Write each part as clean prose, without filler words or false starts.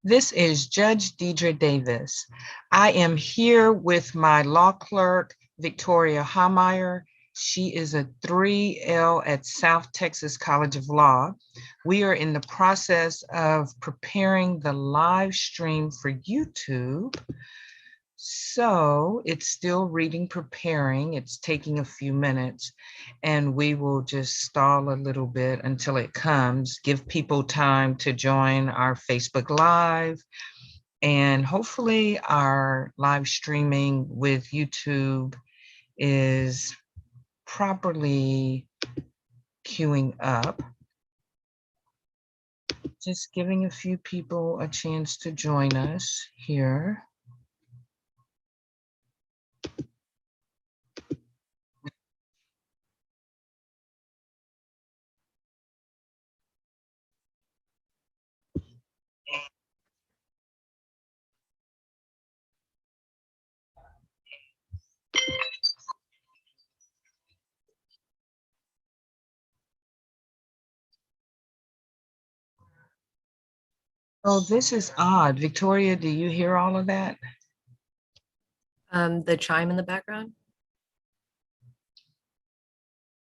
This is Judge Dedra Davis. I am here with my law clerk, Victoria Harmeyer. She is a 3L at South Texas College of Law. We are in the process of preparing the live stream for YouTube. So it's still reading, preparing. It's taking a few minutes, and we will just stall a little bit until it comes, give people time to join our Facebook Live, and hopefully our live streaming with YouTube is properly queuing up. Just giving a few people a chance to join us here. Oh, this is odd. Victoria, do you hear all of that? The chime in the background?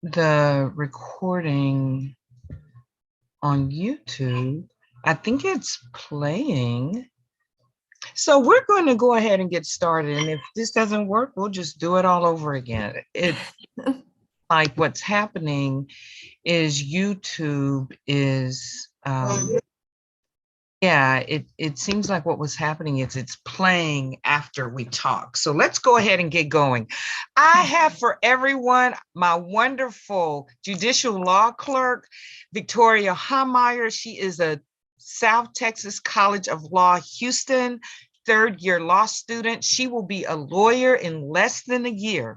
The recording on YouTube, I think it's playing. So we're going to go ahead and get started. And if this doesn't work, we'll just do it all over again. It like what's happening is YouTube is yeah, it seems like what was happening is it's playing after we talk. So let's go ahead and get going. I have for everyone my wonderful judicial law clerk, Victoria Harmeyer. She is a South Texas College of Law, Houston, third-year law student. She will be a lawyer in less than a year.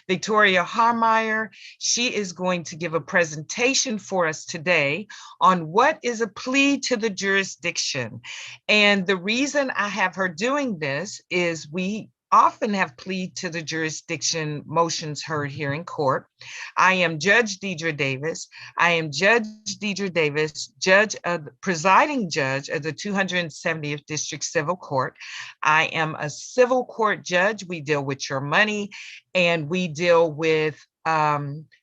Victoria Harmeyer, she is going to give a presentation for us today on what is a plea to the jurisdiction. And the reason I have her doing this is we often have plea to the jurisdiction motions heard here in court. I am Judge Dedra Davis. I am Judge Dedra Davis, presiding judge of the 270th District Civil Court. I am a civil court judge. We deal with your money, and we deal with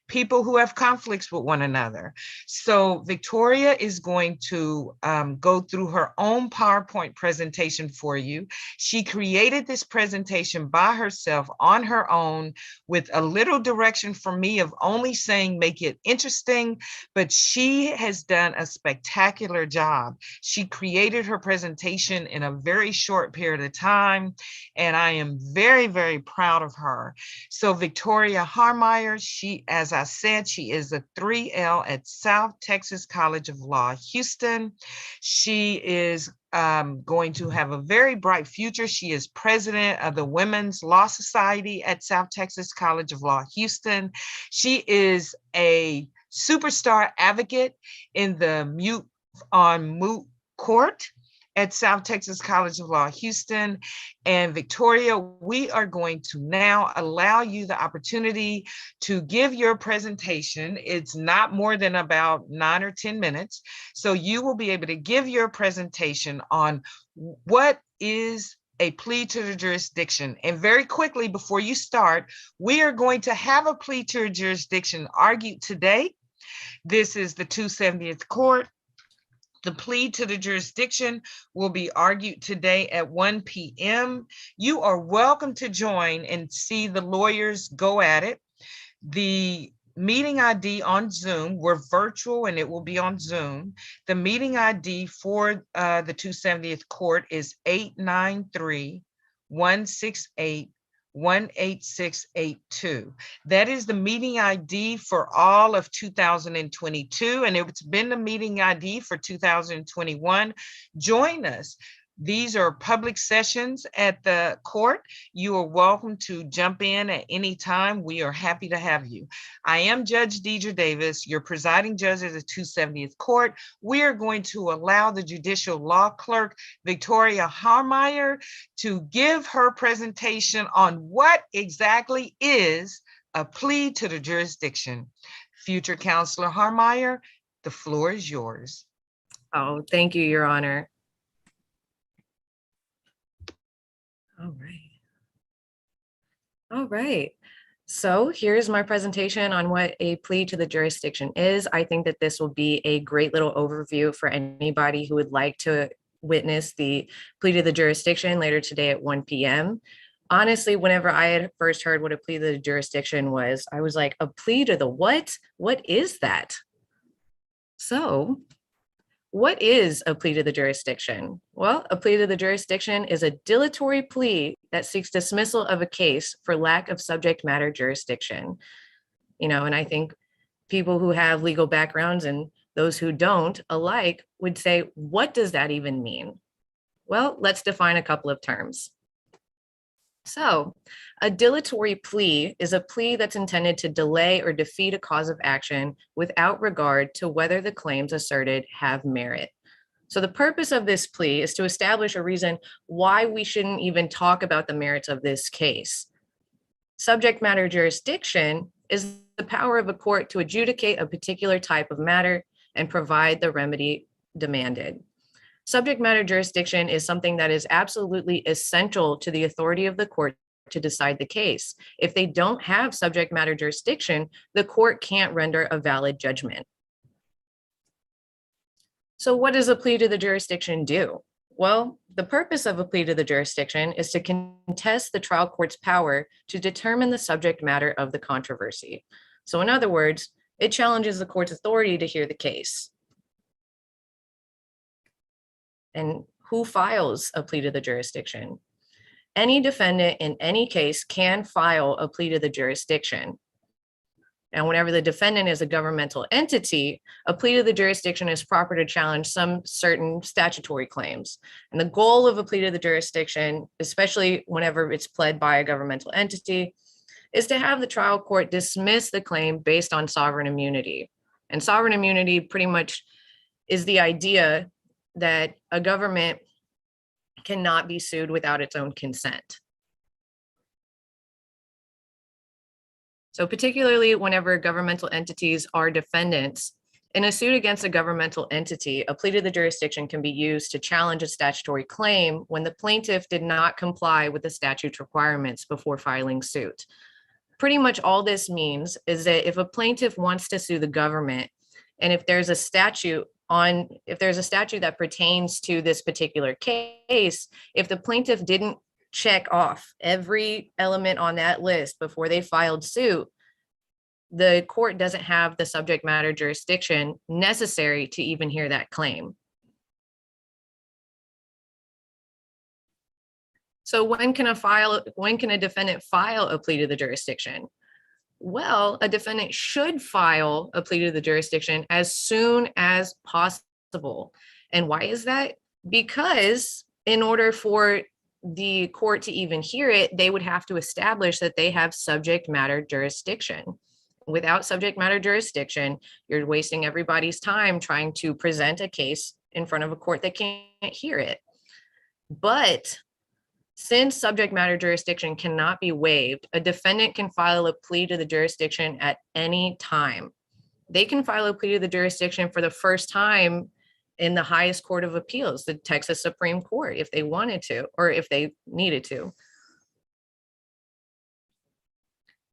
people who have conflicts with one another. So Victoria is going to go through her own PowerPoint presentation for you. She created this presentation by herself on her own with a little direction from me of only saying make it interesting, but she has done a spectacular job. She created her presentation in a very short period of time, and I am very, very proud of her. So Victoria Harmeyer, she, as I said, she is a 3L at South Texas College of Law, Houston. She is going to have a very bright future. She is president of the Women's Law Society at South Texas College of Law, Houston. She is a superstar advocate in the moot court at South Texas College of Law, Houston. And Victoria, we are going to now allow you the opportunity to give your presentation. It's not more than about 9 or 10 minutes. So you will be able to give your presentation on what is a plea to the jurisdiction. And very quickly, before you start, we are going to have a plea to a jurisdiction argued today. This is the 270th Court. The plea to the jurisdiction will be argued today at 1 p.m. You are welcome to join and see the lawyers go at it. The meeting ID on Zoom, we're virtual and it will be on Zoom. The meeting ID for the 270th Court is 893-168 18682. That is the meeting ID for all of 2022, and it's been the meeting ID for 2021. Join us. These are public sessions at the court. You are welcome to jump in at any time. We are happy to have you. I am Judge Dedra Davis, your presiding judge of the 270th Court. We are going to allow the judicial law clerk, Victoria Harmeyer, to give her presentation on what exactly is a plea to the jurisdiction. Future Counselor Harmeyer, the floor is yours. Oh, thank you, Your Honor. All right. All right. So here's my presentation on what a plea to the jurisdiction is. I think that this will be a great little overview for anybody who would like to witness the plea to the jurisdiction later today at 1 p.m. Honestly, whenever I had first heard what a plea to the jurisdiction was, I was like, a plea to the what? What is that? So what is a plea to the jurisdiction? Well, a plea to the jurisdiction is a dilatory plea that seeks dismissal of a case for lack of subject matter jurisdiction. And I think people who have legal backgrounds and those who don't alike would say, what does that even mean? Well, let's define a couple of terms. So, a dilatory plea is a plea that's intended to delay or defeat a cause of action without regard to whether the claims asserted have merit. So the purpose of this plea is to establish a reason why we shouldn't even talk about the merits of this case. Subject matter jurisdiction is the power of a court to adjudicate a particular type of matter and provide the remedy demanded. Subject matter jurisdiction is something that is absolutely essential to the authority of the court to decide the case. If they don't have subject matter jurisdiction, the court can't render a valid judgment. So what does a plea to the jurisdiction do? Well, the purpose of a plea to the jurisdiction is to contest the trial court's power to determine the subject matter of the controversy. So in other words, it challenges the court's authority to hear the case. And who files a plea to the jurisdiction? Any defendant in any case can file a plea to the jurisdiction. And whenever the defendant is a governmental entity, a plea to the jurisdiction is proper to challenge some certain statutory claims. And the goal of a plea to the jurisdiction, especially whenever it's pled by a governmental entity, is to have the trial court dismiss the claim based on sovereign immunity. And sovereign immunity pretty much is the idea that a government cannot be sued without its own consent. So particularly whenever governmental entities are defendants, in a suit against a governmental entity, a plea to the jurisdiction can be used to challenge a statutory claim when the plaintiff did not comply with the statute's requirements before filing suit. Pretty much all this means is that if a plaintiff wants to sue the government, and if there's a statute that pertains to this particular case, if the plaintiff didn't check off every element on that list before they filed suit, the court doesn't have the subject matter jurisdiction necessary to even hear that claim. So when can a defendant file a plea to the jurisdiction? Well, a defendant should file a plea to the jurisdiction as soon as possible. And why is that? Because in order for the court to even hear it, they would have to establish that they have subject matter jurisdiction. Without subject matter jurisdiction, you're wasting everybody's time trying to present a case in front of a court that can't hear it. But since subject matter jurisdiction cannot be waived, a defendant can file a plea to the jurisdiction at any time. They can file a plea to the jurisdiction for the first time in the highest court of appeals, the Texas Supreme Court, if they wanted to, or if they needed to.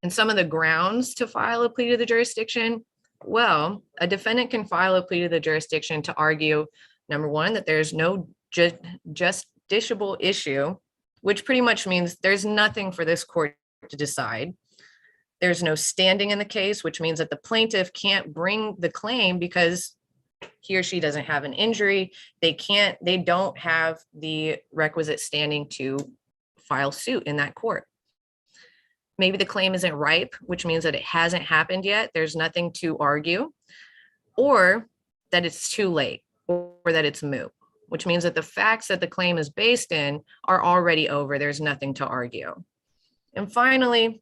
And some of the grounds to file a plea to the jurisdiction, well, a defendant can file a plea to the jurisdiction to argue, number one, that there's no justiciable issue, which pretty much means there's nothing for this court to decide. There's no standing in the case, which means that the plaintiff can't bring the claim because he or she doesn't have an injury. They don't have the requisite standing to file suit in that court. Maybe the claim isn't ripe, which means that it hasn't happened yet. There's nothing to argue, or that it's too late, or that it's moot, which means that the facts that the claim is based in are already over. There's nothing to argue. And finally,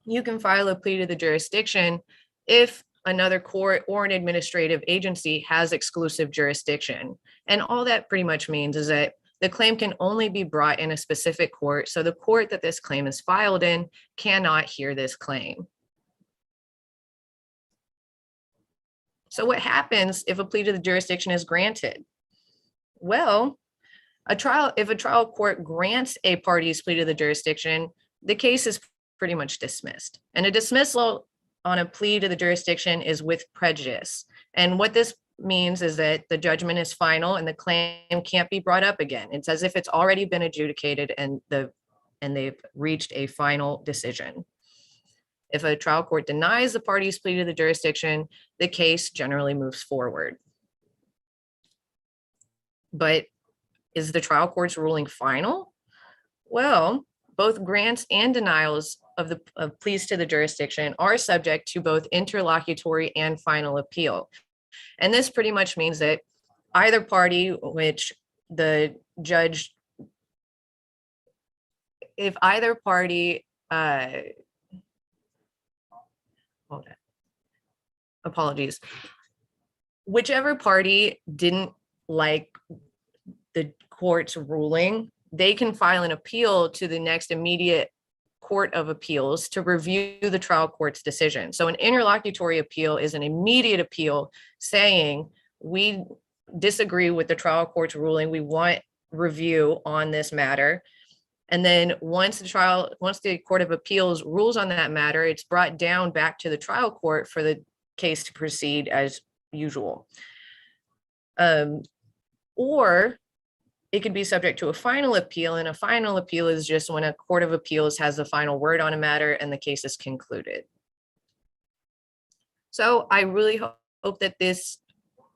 you can file a plea to the jurisdiction if another court or an administrative agency has exclusive jurisdiction. And all that pretty much means is that the claim can only be brought in a specific court, so the court that this claim is filed in cannot hear this claim. So what happens if a plea to the jurisdiction is granted? Well, If a trial court grants a party's plea to the jurisdiction, the case is pretty much dismissed. And a dismissal on a plea to the jurisdiction is with prejudice. And what this means is that the judgment is final and the claim can't be brought up again. It's as if it's already been adjudicated and they've reached a final decision. If a trial court denies the party's plea to the jurisdiction, the case generally moves forward. But is the trial court's ruling final? Well, both grants and denials of pleas to the jurisdiction are subject to both interlocutory and final appeal. And this pretty much means that either party, which the judge, if either party, apologies, whichever party didn't like the court's ruling, they can file an appeal to the next immediate court of appeals to review the trial court's decision. So an interlocutory appeal is an immediate appeal saying, we disagree with the trial court's ruling, we want review on this matter. And then once the Court of Appeals rules on that matter, it's brought down back to the trial court for the case to proceed as usual. Or it could be subject to a final appeal, and a final appeal is just when a Court of Appeals has the final word on a matter and the case is concluded. So I really hope that this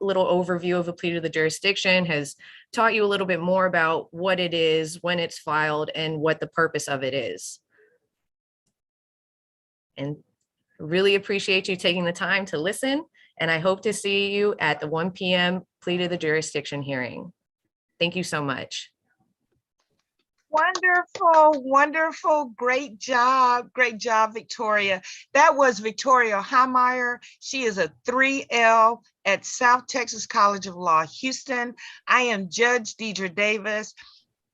little overview of a plea to the jurisdiction has taught you a little bit more about what it is, when it's filed, and what the purpose of it is. And really appreciate you taking the time to listen, and I hope to see you at the 1 p.m. plea to the jurisdiction hearing. Thank you so much. Wonderful, wonderful. Great job, Victoria. That was Victoria Harmeyer. She is a 3L at South Texas College of Law, Houston. I am Judge Dedra Davis,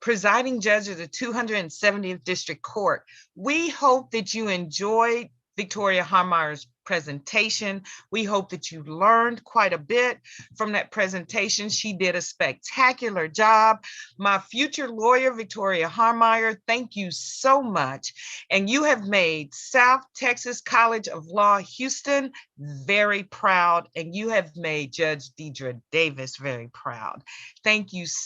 presiding judge of the 270th District Court. We hope that you enjoyed Victoria Harmeyer's presentation. We hope that you learned quite a bit from that presentation. She did a spectacular job. My future lawyer, Victoria Harmeyer, thank you so much. And you have made South Texas College of Law, Houston very proud, and you have made Judge Dedra Davis very proud. Thank you so